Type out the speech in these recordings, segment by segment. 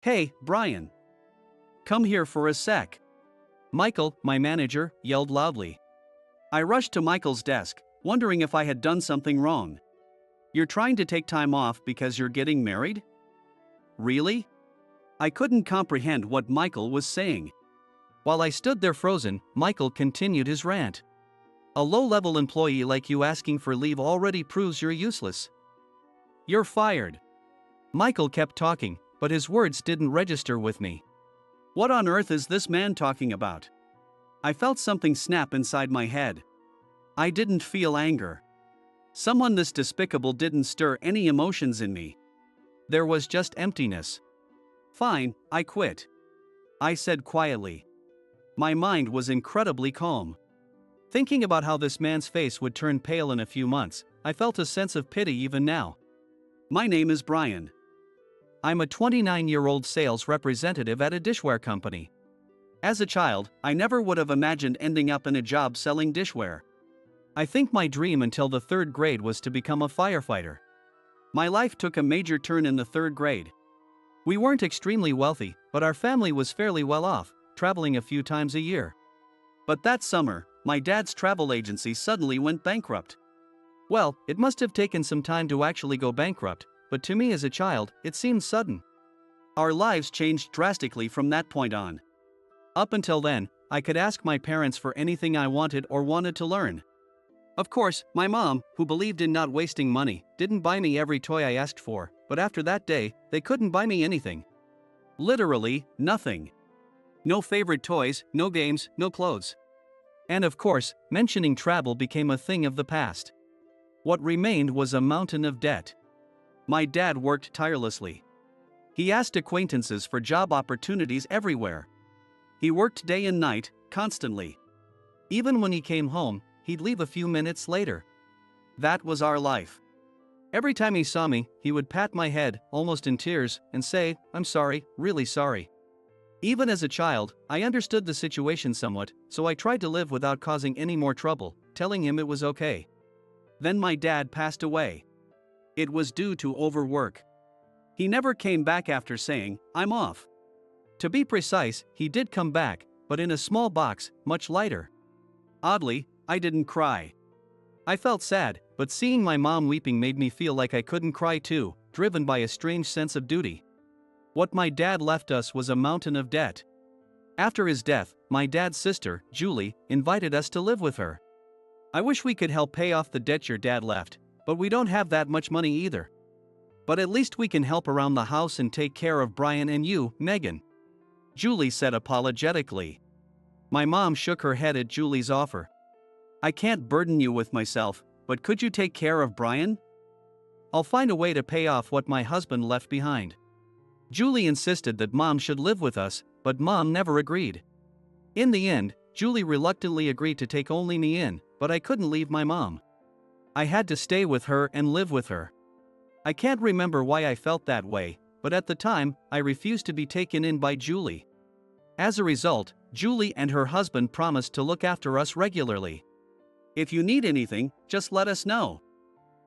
Hey, Brian. Come here for a sec. Michael, my manager, yelled loudly. I rushed to Michael's desk, wondering if I had done something wrong. You're trying to take time off because you're getting married? Really? I couldn't comprehend what Michael was saying. While I stood there frozen, Michael continued his rant. A low-level employee like you asking for leave already proves you're useless. You're fired. Michael kept talking, but his words didn't register with me. What on earth is this man talking about? I felt something snap inside my head. I didn't feel anger. Someone this despicable didn't stir any emotions in me. There was just emptiness. Fine, I quit. I said quietly. My mind was incredibly calm. Thinking about how this man's face would turn pale in a few months, I felt a sense of pity even now. My name is Brian. I'm a 29-year-old sales representative at a dishware company. As a child, I never would have imagined ending up in a job selling dishware. I think my dream until the third grade was to become a firefighter. My life took a major turn in the third grade. We weren't extremely wealthy, but our family was fairly well off, traveling a few times a year. But that summer, my dad's travel agency suddenly went bankrupt. Well, it must have taken some time to actually go bankrupt, but to me as a child, it seemed sudden. Our lives changed drastically from that point on. Up until then, I could ask my parents for anything I wanted or wanted to learn. Of course, my mom, who believed in not wasting money, didn't buy me every toy I asked for, but after that day, they couldn't buy me anything. Literally, nothing. No favorite toys, no games, no clothes. And of course, mentioning travel became a thing of the past. What remained was a mountain of debt. My dad worked tirelessly. He asked acquaintances for job opportunities everywhere. He worked day and night, constantly. Even when he came home, he'd leave a few minutes later. That was our life. Every time he saw me, he would pat my head, almost in tears, and say, "I'm sorry, really sorry." Even as a child, I understood the situation somewhat, so I tried to live without causing any more trouble, telling him it was okay. Then my dad passed away. It was due to overwork. He never came back after saying, "I'm off." To be precise, he did come back, but in a small box, much lighter. Oddly, I didn't cry. I felt sad, but seeing my mom weeping made me feel like I couldn't cry too, driven by a strange sense of duty. What my dad left us was a mountain of debt. After his death, my dad's sister, Julie, invited us to live with her. I wish we could help pay off the debt your dad left, but we don't have that much money either. But at least we can help around the house and take care of Brian and you, Megan. Julie said apologetically. My mom shook her head at Julie's offer. I can't burden you with myself, but could you take care of Brian? I'll find a way to pay off what my husband left behind. Julie insisted that Mom should live with us, but Mom never agreed. In the end, Julie reluctantly agreed to take only me in, but I couldn't leave my mom. I had to stay with her and live with her. I can't remember why I felt that way, but at the time, I refused to be taken in by Julie. As a result, Julie and her husband promised to look after us regularly. If you need anything, just let us know,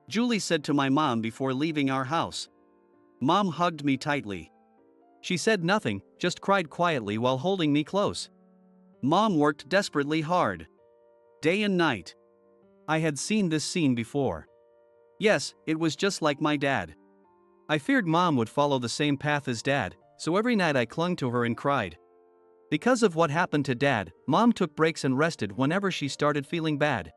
Julie said to my mom before leaving our house. Mom hugged me tightly. She said nothing, just cried quietly while holding me close. Mom worked desperately hard. Day and night. I had seen this scene before. Yes, it was just like my dad. I feared Mom would follow the same path as Dad, so every night I clung to her and cried. Because of what happened to Dad, Mom took breaks and rested whenever she started feeling bad.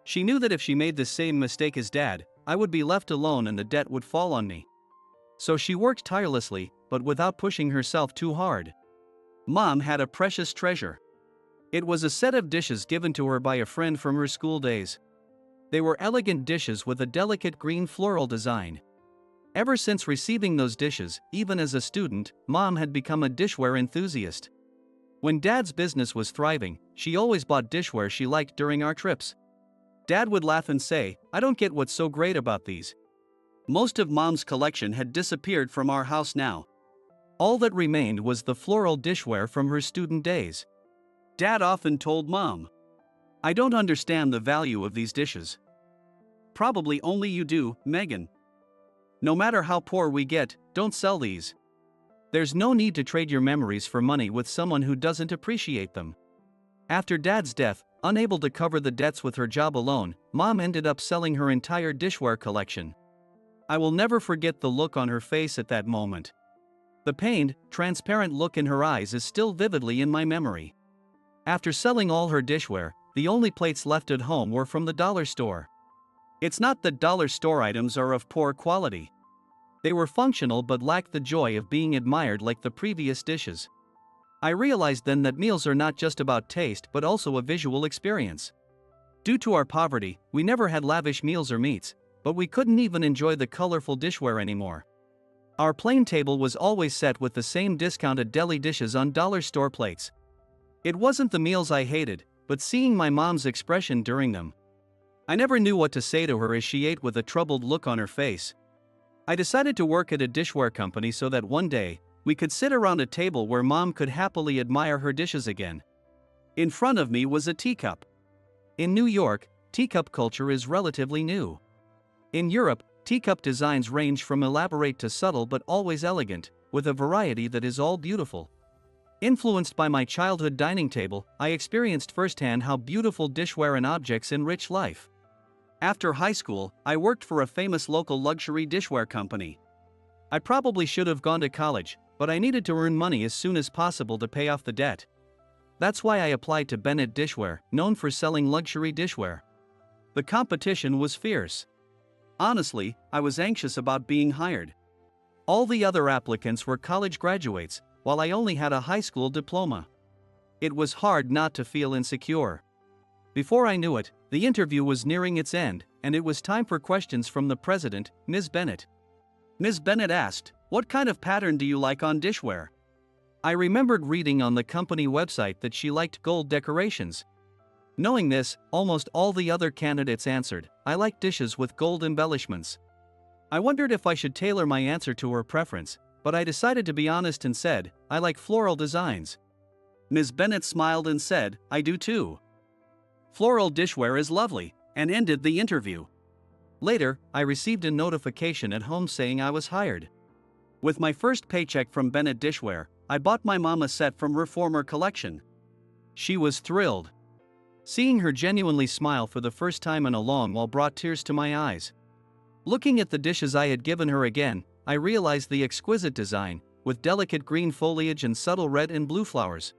She knew that if she made the same mistake as Dad, I would be left alone and the debt would fall on me. So she worked tirelessly, but without pushing herself too hard. Mom had a precious treasure. It was a set of dishes given to her by a friend from her school days. They were elegant dishes with a delicate green floral design. Ever since receiving those dishes, even as a student, Mom had become a dishware enthusiast. When Dad's business was thriving, she always bought dishware she liked during our trips. Dad would laugh and say, "I don't get what's so great about these." Most of Mom's collection had disappeared from our house now. All that remained was the floral dishware from her student days. Dad often told Mom, "I don't understand the value of these dishes." Probably only you do, Megan. No matter how poor we get, don't sell these. There's no need to trade your memories for money with someone who doesn't appreciate them. After Dad's death, unable to cover the debts with her job alone, Mom ended up selling her entire dishware collection. I will never forget the look on her face at that moment. The pained, transparent look in her eyes is still vividly in my memory. After selling all her dishware, the only plates left at home were from the dollar store. It's not that dollar store items are of poor quality. They were functional but lacked the joy of being admired like the previous dishes. I realized then that meals are not just about taste but also a visual experience. Due to our poverty, we never had lavish meals or meats, but we couldn't even enjoy the colorful dishware anymore. Our plain table was always set with the same discounted deli dishes on dollar store plates. It wasn't the meals I hated, but seeing my mom's expression during them. I never knew what to say to her as she ate with a troubled look on her face. I decided to work at a dishware company so that one day, we could sit around a table where Mom could happily admire her dishes again. In front of me was a teacup. In New York, teacup culture is relatively new. In Europe, teacup designs range from elaborate to subtle but always elegant, with a variety that is all beautiful. Influenced by my childhood dining table, I experienced firsthand how beautiful dishware and objects enrich life. After high school, I worked for a famous local luxury dishware company. I probably should have gone to college, but I needed to earn money as soon as possible to pay off the debt. That's why I applied to Bennett Dishware, known for selling luxury dishware. The competition was fierce. Honestly, I was anxious about being hired. All the other applicants were college graduates, while I only had a high school diploma. It was hard not to feel insecure. Before I knew it, the interview was nearing its end, and it was time for questions from the president, Ms. Bennett. Ms. Bennett asked, "What kind of pattern do you like on dishware?" I remembered reading on the company website that she liked gold decorations. Knowing this, almost all the other candidates answered, "I like dishes with gold embellishments." I wondered if I should tailor my answer to her preference, but I decided to be honest and said, "I like floral designs." Ms. Bennett smiled and said, "I do too. Floral dishware is lovely," and ended the interview. Later, I received a notification at home saying I was hired. With my first paycheck from Bennett Dishware, I bought my mom a set from her former collection. She was thrilled. Seeing her genuinely smile for the first time in a long while brought tears to my eyes. Looking at the dishes I had given her again, I realized the exquisite design, with delicate green foliage and subtle red and blue flowers,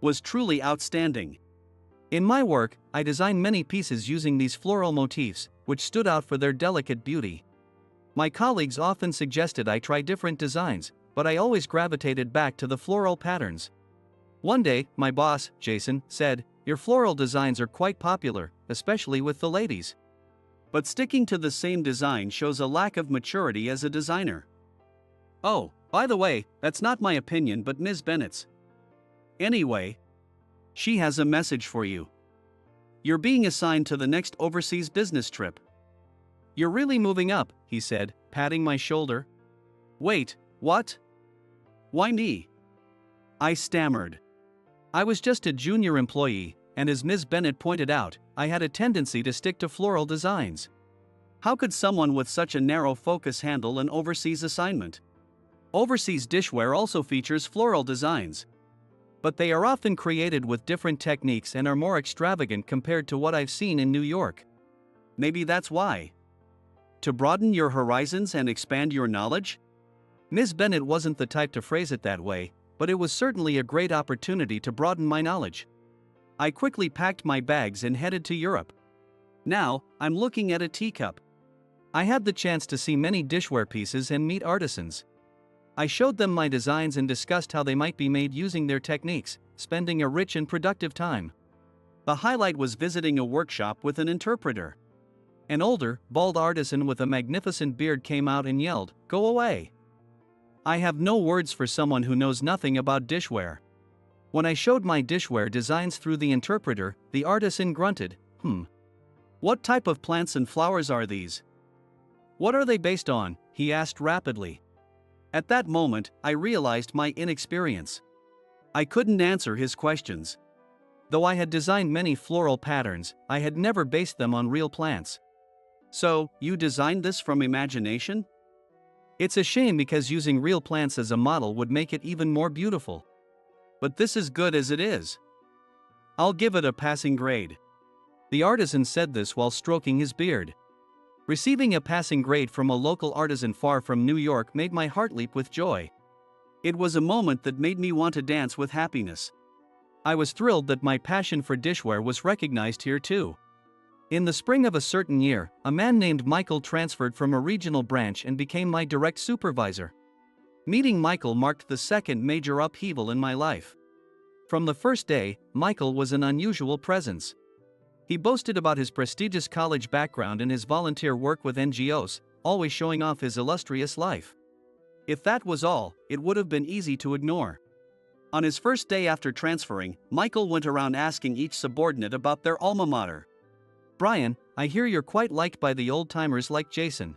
was truly outstanding. In my work, I designed many pieces using these floral motifs, which stood out for their delicate beauty. My colleagues often suggested I try different designs, but I always gravitated back to the floral patterns. One day, my boss, Jason, said, "Your floral designs are quite popular, especially with the ladies. But sticking to the same design shows a lack of maturity as a designer." Oh, by the way, that's not my opinion but Ms. Bennett's. Anyway, she has a message for you. You're being assigned to the next overseas business trip. "You're really moving up," he said, patting my shoulder. "Wait, what? Why me?" I stammered. I was just a junior employee, and as Ms. Bennett pointed out, I had a tendency to stick to floral designs. How could someone with such a narrow focus handle an overseas assignment? Overseas dishware also features floral designs, but they are often created with different techniques and are more extravagant compared to what I've seen in New York. Maybe that's why. To broaden your horizons and expand your knowledge? Ms. Bennett wasn't the type to phrase it that way, but it was certainly a great opportunity to broaden my knowledge. I quickly packed my bags and headed to Europe. Now, I'm looking at a teacup. I had the chance to see many dishware pieces and meet artisans. I showed them my designs and discussed how they might be made using their techniques, spending a rich and productive time. The highlight was visiting a workshop with an interpreter. An older, bald artisan with a magnificent beard came out and yelled, "Go away!" I have no words for someone who knows nothing about dishware. When I showed my dishware designs through the interpreter, the artisan grunted, "What type of plants and flowers are these? What are they based on?" he asked rapidly. At that moment, I realized my inexperience. I couldn't answer his questions. Though I had designed many floral patterns, I had never based them on real plants. "So, you designed this from imagination?" It's a shame because using real plants as a model would make it even more beautiful. But this is good as it is. I'll give it a passing grade. The artisan said this while stroking his beard. Receiving a passing grade from a local artisan far from New York made my heart leap with joy. It was a moment that made me want to dance with happiness. I was thrilled that my passion for dishware was recognized here too. In the spring of a certain year, a man named Michael transferred from a regional branch and became my direct supervisor. Meeting Michael marked the second major upheaval in my life. From the first day, Michael was an unusual presence. He boasted about his prestigious college background and his volunteer work with NGOs, always showing off his illustrious life. If that was all, it would have been easy to ignore. On his first day after transferring, Michael went around asking each subordinate about their alma mater. "Brian, I hear you're quite liked by the old-timers like Jason.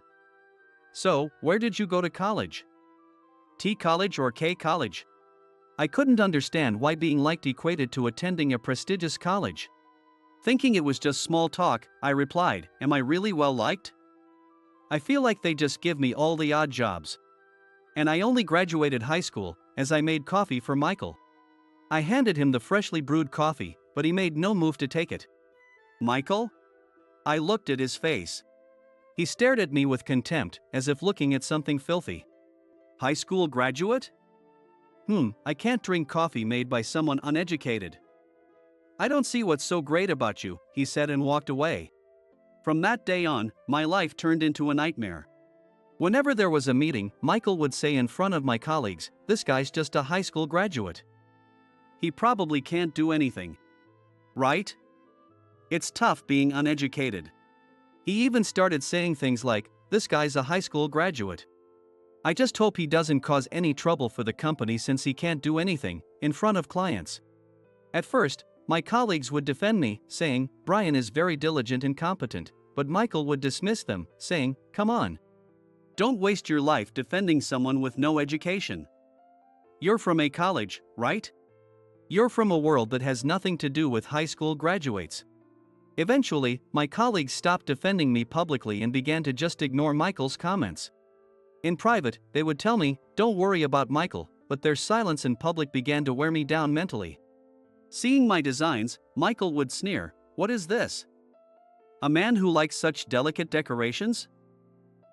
So, where did you go to college? T college or K college?" I couldn't understand why being liked equated to attending a prestigious college. Thinking it was just small talk, I replied, "Am I really well liked? I feel like they just give me all the odd jobs. And I only graduated high school," as I made coffee for Michael. I handed him the freshly brewed coffee, but he made no move to take it. "Michael?" I looked at his face. He stared at me with contempt, as if looking at something filthy. "High school graduate? I can't drink coffee made by someone uneducated." "I don't see what's so great about you," he said and walked away. From that day on, my life turned into a nightmare. Whenever there was a meeting, Michael would say in front of my colleagues, "This guy's just a high school graduate. He probably can't do anything. Right? It's tough being uneducated." He even started saying things like, "This guy's a high school graduate. I just hope he doesn't cause any trouble for the company since he can't do anything," in front of clients. At first, my colleagues would defend me, saying, "Brian is very diligent and competent," but Michael would dismiss them, saying, "Come on. Don't waste your life defending someone with no education. You're from a college, right? You're from a world that has nothing to do with high school graduates." Eventually, my colleagues stopped defending me publicly and began to just ignore Michael's comments. In private, they would tell me, "Don't worry about Michael," but their silence in public began to wear me down mentally. Seeing my designs, Michael would sneer, "What is this? A man who likes such delicate decorations?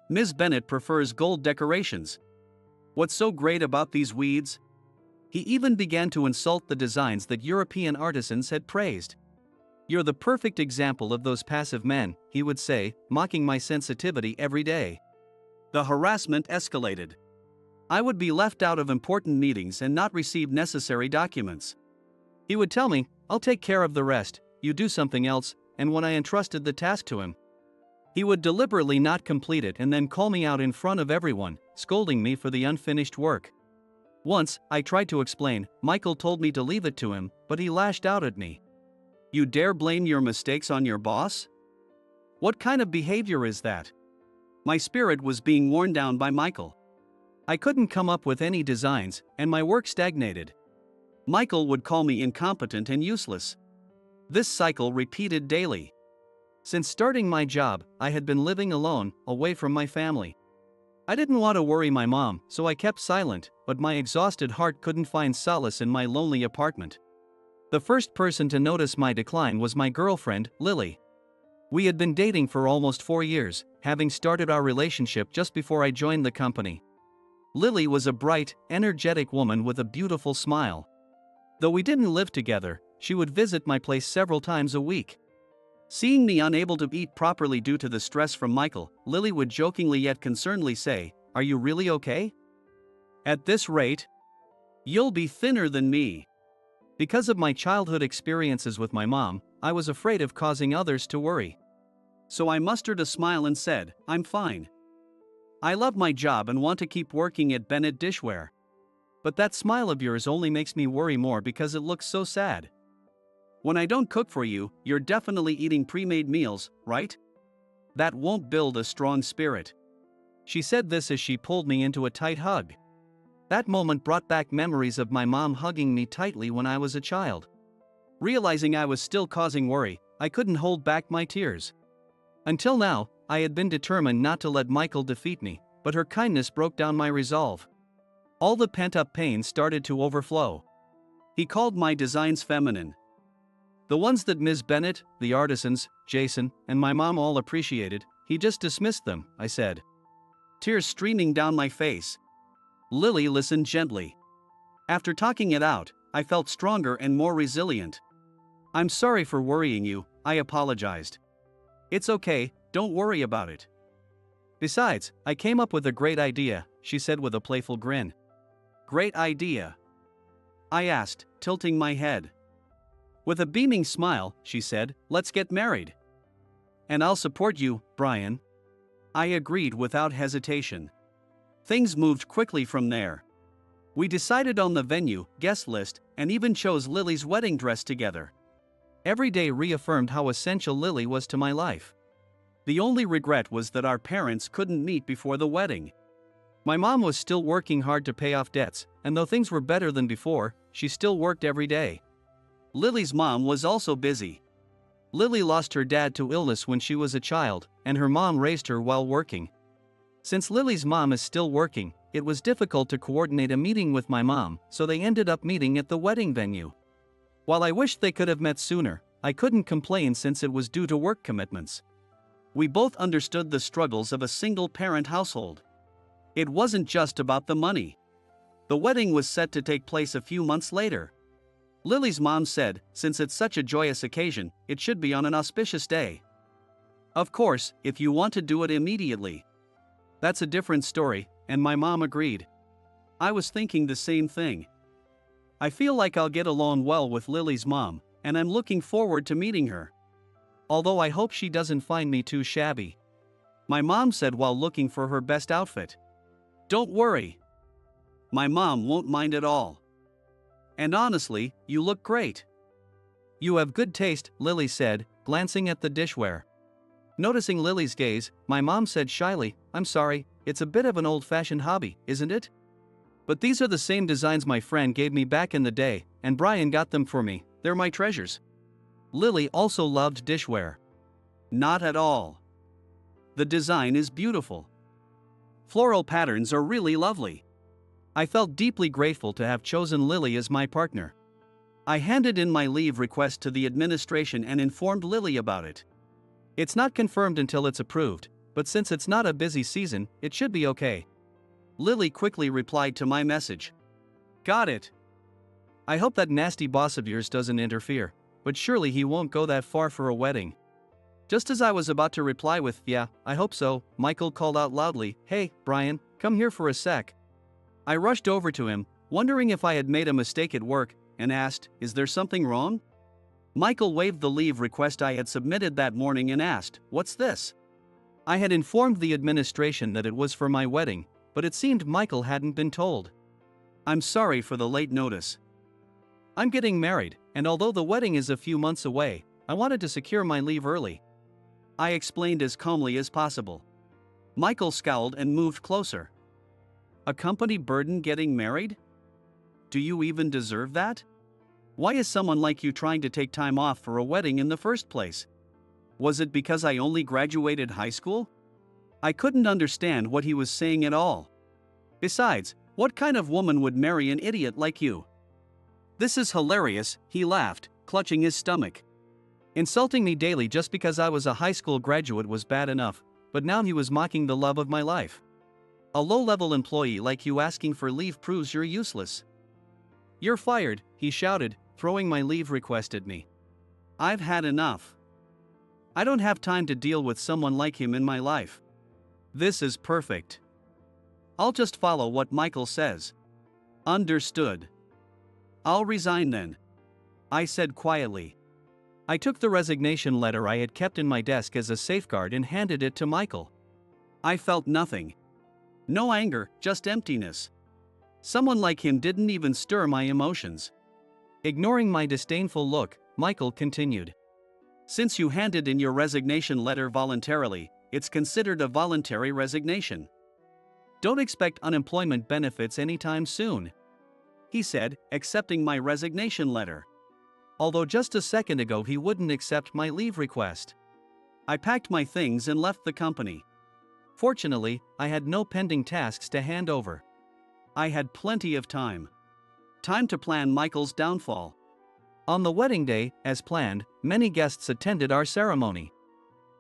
Ms. Bennett prefers gold decorations. What's so great about these weeds?" He even began to insult the designs that European artisans had praised. "You're the perfect example of those passive men," he would say, mocking my sensitivity every day. The harassment escalated. I would be left out of important meetings and not receive necessary documents. He would tell me, "I'll take care of the rest, you do something else," and when I entrusted the task to him, he would deliberately not complete it and then call me out in front of everyone, scolding me for the unfinished work. Once, I tried to explain. Michael told me to leave it to him, but he lashed out at me. "You dare blame your mistakes on your boss? What kind of behavior is that?" My spirit was being worn down by Michael. I couldn't come up with any designs, and my work stagnated. Michael would call me incompetent and useless. This cycle repeated daily. Since starting my job, I had been living alone, away from my family. I didn't want to worry my mom, so I kept silent, but my exhausted heart couldn't find solace in my lonely apartment. The first person to notice my decline was my girlfriend, Lily. We had been dating for almost 4 years, having started our relationship just before I joined the company. Lily was a bright, energetic woman with a beautiful smile. Though we didn't live together, she would visit my place several times a week. Seeing me unable to eat properly due to the stress from Michael, Lily would jokingly yet concernedly say, "Are you really okay? At this rate, you'll be thinner than me." Because of my childhood experiences with my mom, I was afraid of causing others to worry. So I mustered a smile and said, "I'm fine. I love my job and want to keep working at Bennett Dishware. But that smile of yours only makes me worry more because it looks so sad. When I don't cook for you, you're definitely eating pre-made meals, right? That won't build a strong spirit." She said this as she pulled me into a tight hug. That moment brought back memories of my mom hugging me tightly when I was a child. Realizing I was still causing worry, I couldn't hold back my tears. Until now, I had been determined not to let Michael defeat me, but her kindness broke down my resolve. All the pent-up pain started to overflow. He called my designs feminine. The ones that Ms. Bennett, the artisans, Jason, and my mom all appreciated, he just dismissed them, I said. Tears streaming down my face. Lily listened gently. After talking it out, I felt stronger and more resilient. I'm sorry for worrying you, I apologized. It's okay, don't worry about it. Besides, I came up with a great idea, she said with a playful grin. Great idea? I asked, tilting my head. With a beaming smile, she said, let's get married. And I'll support you, Brian. I agreed without hesitation. Things moved quickly from there. We decided on the venue, guest list, and even chose Lily's wedding dress together. Every day reaffirmed how essential Lily was to my life. The only regret was that our parents couldn't meet before the wedding. My mom was still working hard to pay off debts, and though things were better than before, she still worked every day. Lily's mom was also busy. Lily lost her dad to illness when she was a child, and her mom raised her while working. Since Lily's mom is still working, it was difficult to coordinate a meeting with my mom, so they ended up meeting at the wedding venue. While I wished they could have met sooner, I couldn't complain since it was due to work commitments. We both understood the struggles of a single-parent household. It wasn't just about the money. The wedding was set to take place a few months later. Lily's mom said, since it's such a joyous occasion, it should be on an auspicious day. Of course, if you want to do it immediately. That's a different story, and my mom agreed. I was thinking the same thing. I feel like I'll get along well with Lily's mom, and I'm looking forward to meeting her. Although I hope she doesn't find me too shabby. My mom said while looking for her best outfit. Don't worry. My mom won't mind at all. And honestly, you look great. You have good taste, Lily said, glancing at the dishware. Noticing Lily's gaze, my mom said shyly, I'm sorry, it's a bit of an old-fashioned hobby, isn't it? But these are the same designs my friend gave me back in the day, and Brian got them for me, they're my treasures. Lily also loved dishware. Not at all. The design is beautiful. Floral patterns are really lovely. I felt deeply grateful to have chosen Lily as my partner. I handed in my leave request to the administration and informed Lily about it. It's not confirmed until it's approved, but since it's not a busy season, it should be okay. Lily quickly replied to my message. Got it. I hope that nasty boss of yours doesn't interfere, but surely he won't go that far for a wedding. Just as I was about to reply with, yeah, I hope so, Michael called out loudly, hey, Brian, come here for a sec. I rushed over to him, wondering if I had made a mistake at work, and asked, is there something wrong? Michael waved the leave request I had submitted that morning and asked, what's this? I had informed the administration that it was for my wedding, but it seemed Michael hadn't been told. I'm sorry for the late notice. I'm getting married, and although the wedding is a few months away, I wanted to secure my leave early. I explained as calmly as possible. Michael scowled and moved closer. A company burden getting married? Do you even deserve that? Why is someone like you trying to take time off for a wedding in the first place? Was it because I only graduated high school? I couldn't understand what he was saying at all. Besides, what kind of woman would marry an idiot like you? This is hilarious, he laughed, clutching his stomach. Insulting me daily just because I was a high school graduate was bad enough, but now he was mocking the love of my life. A low-level employee like you asking for leave proves you're useless. You're fired, he shouted, throwing my leave request at me. I've had enough. I don't have time to deal with someone like him in my life. This is perfect. I'll just follow what Michael says. Understood. I'll resign then, I said quietly. I took the resignation letter I had kept in my desk as a safeguard and handed it to Michael. I felt nothing. No anger, just emptiness. Someone like him didn't even stir my emotions. Ignoring my disdainful look, Michael continued. Since you handed in your resignation letter voluntarily, it's considered a voluntary resignation. Don't expect unemployment benefits anytime soon, he said, accepting my resignation letter. Although just a second ago he wouldn't accept my leave request. I packed my things and left the company. Fortunately, I had no pending tasks to hand over. I had plenty of time. Time to plan Michael's downfall. On the wedding day, as planned, many guests attended our ceremony.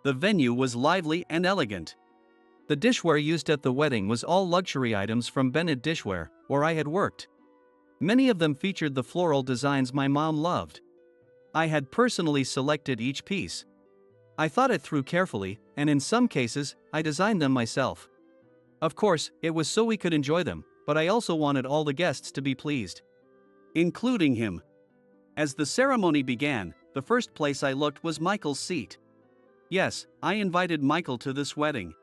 The venue was lively and elegant. The dishware used at the wedding was all luxury items from Bennett Dishware, where I had worked. Many of them featured the floral designs my mom loved. I had personally selected each piece. I thought it through carefully, and in some cases, I designed them myself. Of course, it was so we could enjoy them, but I also wanted all the guests to be pleased, including him. As the ceremony began, the first place I looked was Michael's seat. Yes, I invited Michael to this wedding.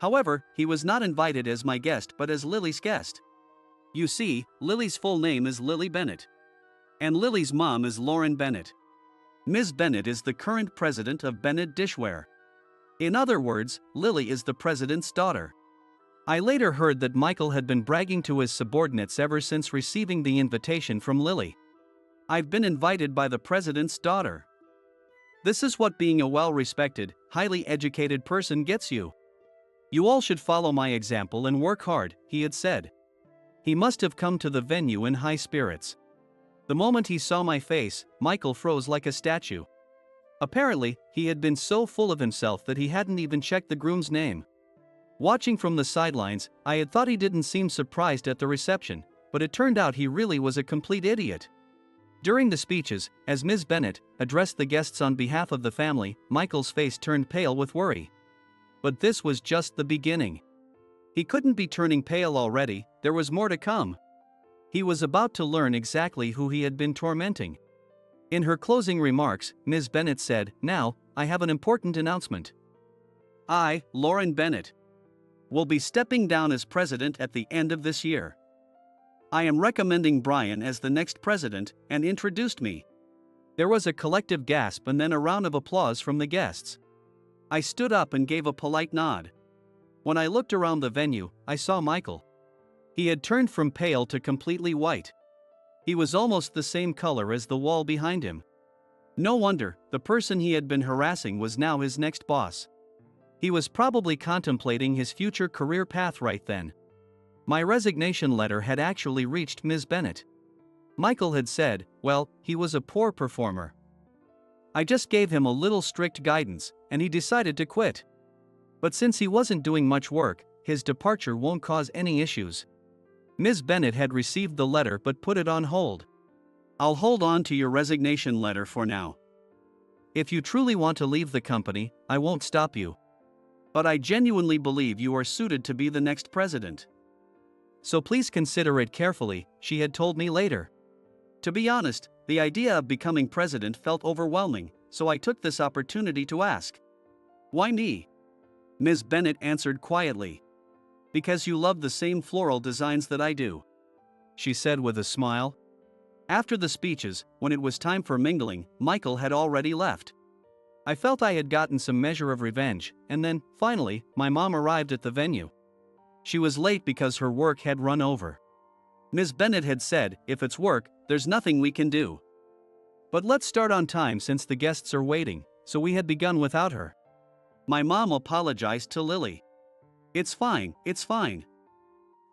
However, he was not invited as my guest but as Lily's guest. You see, Lily's full name is Lily Bennett. And Lily's mom is Lauren Bennett. Ms. Bennett is the current president of Bennett Dishware. In other words, Lily is the president's daughter. I later heard that Michael had been bragging to his subordinates ever since receiving the invitation from Lily. I've been invited by the president's daughter. This is what being a well-respected, highly educated person gets you. You all should follow my example and work hard, he had said. He must have come to the venue in high spirits. The moment he saw my face, Michael froze like a statue. Apparently, he had been so full of himself that he hadn't even checked the groom's name. Watching from the sidelines, I had thought he didn't seem surprised at the reception, but it turned out he really was a complete idiot. During the speeches, as Ms. Bennett addressed the guests on behalf of the family, Michael's face turned pale with worry. But this was just the beginning. He couldn't be turning pale already, there was more to come. He was about to learn exactly who he had been tormenting. In her closing remarks, Ms. Bennett said, "Now, I have an important announcement. I, Lauren Bennett, will be stepping down as president at the end of this year. I am recommending Brian as the next president," and introduced me. There was a collective gasp and then a round of applause from the guests. I stood up and gave a polite nod. When I looked around the venue, I saw Michael. He had turned from pale to completely white. He was almost the same color as the wall behind him. No wonder, the person he had been harassing was now his next boss. He was probably contemplating his future career path right then. My resignation letter had actually reached Ms. Bennett. Michael had said, well, he was a poor performer. I just gave him a little strict guidance, and he decided to quit. But since he wasn't doing much work, his departure won't cause any issues. Ms. Bennett had received the letter but put it on hold. I'll hold on to your resignation letter for now. If you truly want to leave the company, I won't stop you. But I genuinely believe you are suited to be the next president. So please consider it carefully, she had told me later. To be honest, the idea of becoming president felt overwhelming, so I took this opportunity to ask. Why me? Ms. Bennett answered quietly. Because you love the same floral designs that I do, she said with a smile. After the speeches, when it was time for mingling, Michael had already left. I felt I had gotten some measure of revenge, and then, finally, my mom arrived at the venue. She was late because her work had run over. Ms. Bennett had said, if it's work, there's nothing we can do. But let's start on time since the guests are waiting, so we had begun without her. My mom apologized to Lily. It's fine, it's fine.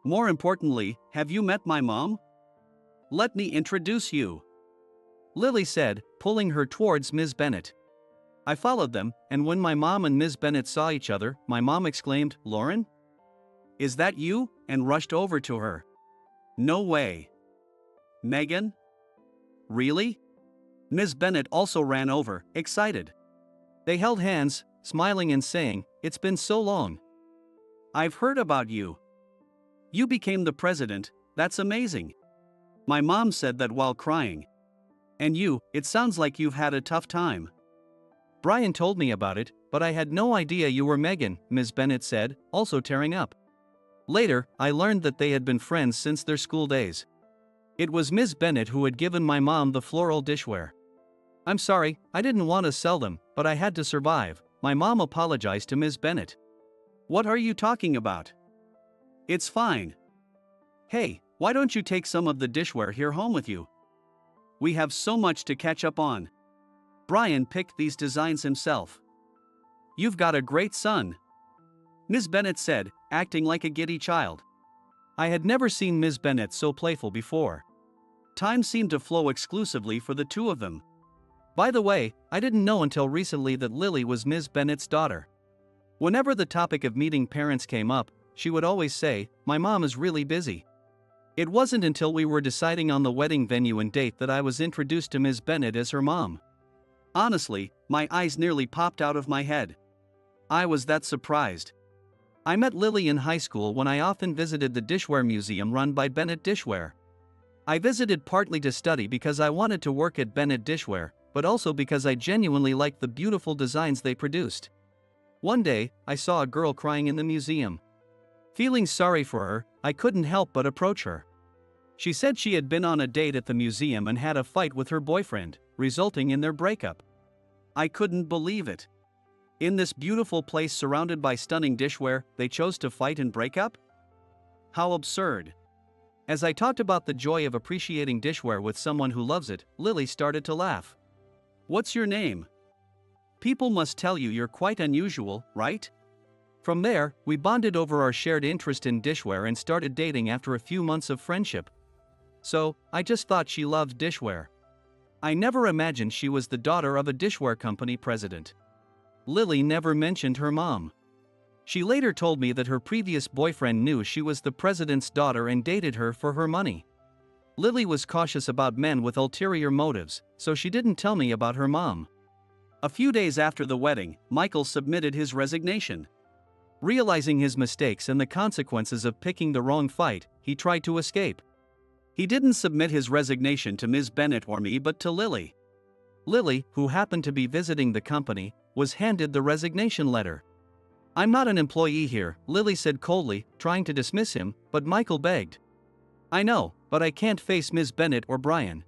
More importantly, have you met my mom? Let me introduce you, Lily said, pulling her towards Ms. Bennett. I followed them, and when my mom and Ms. Bennett saw each other, my mom exclaimed, Lauren? Is that you? And rushed over to her. No way. Megan? Really? Ms. Bennett also ran over, excited. They held hands, smiling and saying, it's been so long. I've heard about you. You became the president, that's amazing. My mom said that while crying. And you, it sounds like you've had a tough time. Brian told me about it, but I had no idea you were Megan, Ms. Bennett said, also tearing up. Later, I learned that they had been friends since their school days. It was Ms. Bennett who had given my mom the floral dishware. I'm sorry, I didn't want to sell them, but I had to survive, my mom apologized to Ms. Bennett. What are you talking about? It's fine. Hey, why don't you take some of the dishware here home with you? We have so much to catch up on. Brian picked these designs himself. You've got a great son. Ms. Bennet said, acting like a giddy child. I had never seen Ms. Bennet so playful before. Time seemed to flow exclusively for the two of them. By the way, I didn't know until recently that Lily was Ms. Bennet's daughter. Whenever the topic of meeting parents came up, she would always say, "My mom is really busy." It wasn't until we were deciding on the wedding venue and date that I was introduced to Ms. Bennet as her mom. Honestly, my eyes nearly popped out of my head. I was that surprised. I met Lily in high school when I often visited the dishware museum run by Bennet Dishware. I visited partly to study because I wanted to work at Bennet Dishware, but also because I genuinely liked the beautiful designs they produced. One day, I saw a girl crying in the museum. Feeling sorry for her, I couldn't help but approach her. She said she had been on a date at the museum and had a fight with her boyfriend, resulting in their breakup. I couldn't believe it. In this beautiful place surrounded by stunning dishware, they chose to fight and break up? How absurd. As I talked about the joy of appreciating dishware with someone who loves it, Lily started to laugh. "What's your name? People must tell you you're quite unusual, right?" From there, we bonded over our shared interest in dishware and started dating after a few months of friendship. So, I just thought she loved dishware. I never imagined she was the daughter of a dishware company president. Lily never mentioned her mom. She later told me that her previous boyfriend knew she was the president's daughter and dated her for her money. Lily was cautious about men with ulterior motives, so she didn't tell me about her mom. A few days after the wedding, Michael submitted his resignation. Realizing his mistakes and the consequences of picking the wrong fight, he tried to escape. He didn't submit his resignation to Ms. Bennet or me but to Lily. Lily, who happened to be visiting the company, was handed the resignation letter. "I'm not an employee here," Lily said coldly, trying to dismiss him, but Michael begged. "I know, but I can't face Ms. Bennet or Brian.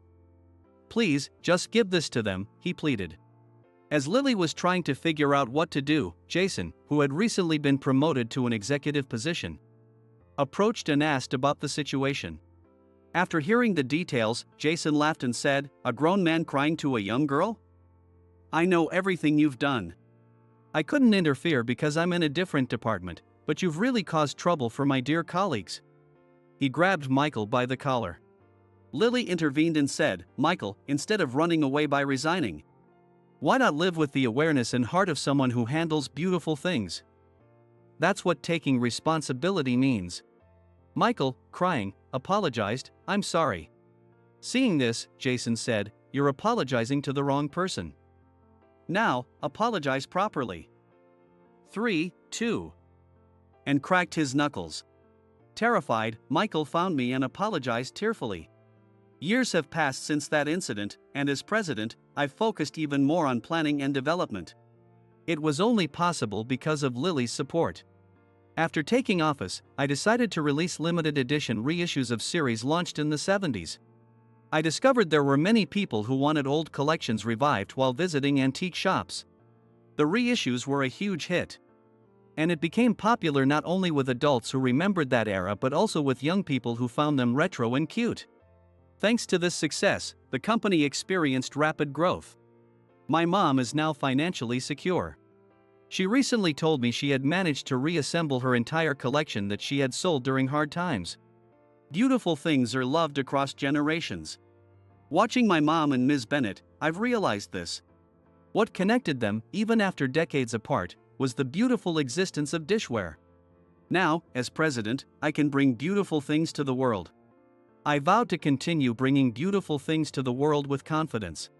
Please, just give this to them," he pleaded. As Lily was trying to figure out what to do, Jason, who had recently been promoted to an executive position, approached and asked about the situation. After hearing the details, Jason laughed and said, "A grown man crying to a young girl? I know everything you've done. I couldn't interfere because I'm in a different department, but you've really caused trouble for my dear colleagues." He grabbed Michael by the collar. Lily intervened and said, "Michael, instead of running away by resigning, why not live with the awareness and heart of someone who handles beautiful things? That's what taking responsibility means." Michael, crying, apologized, "I'm sorry." Seeing this, Jason said, "You're apologizing to the wrong person. Now, apologize properly." 3, 2. And cracked his knuckles. Terrified, Michael found me and apologized tearfully. Years have passed since that incident, and as president, I've focused even more on planning and development. It was only possible because of Lily's support. After taking office, I decided to release limited edition reissues of series launched in the 70s. I discovered there were many people who wanted old collections revived while visiting antique shops. The reissues were a huge hit. And it became popular not only with adults who remembered that era but also with young people who found them retro and cute. Thanks to this success, the company experienced rapid growth. My mom is now financially secure. She recently told me she had managed to reassemble her entire collection that she had sold during hard times. Beautiful things are loved across generations. Watching my mom and Ms. Bennet, I've realized this. What connected them, even after decades apart, was the beautiful existence of dishware. Now, as president, I can bring beautiful things to the world. I vowed to continue bringing beautiful things to the world with confidence.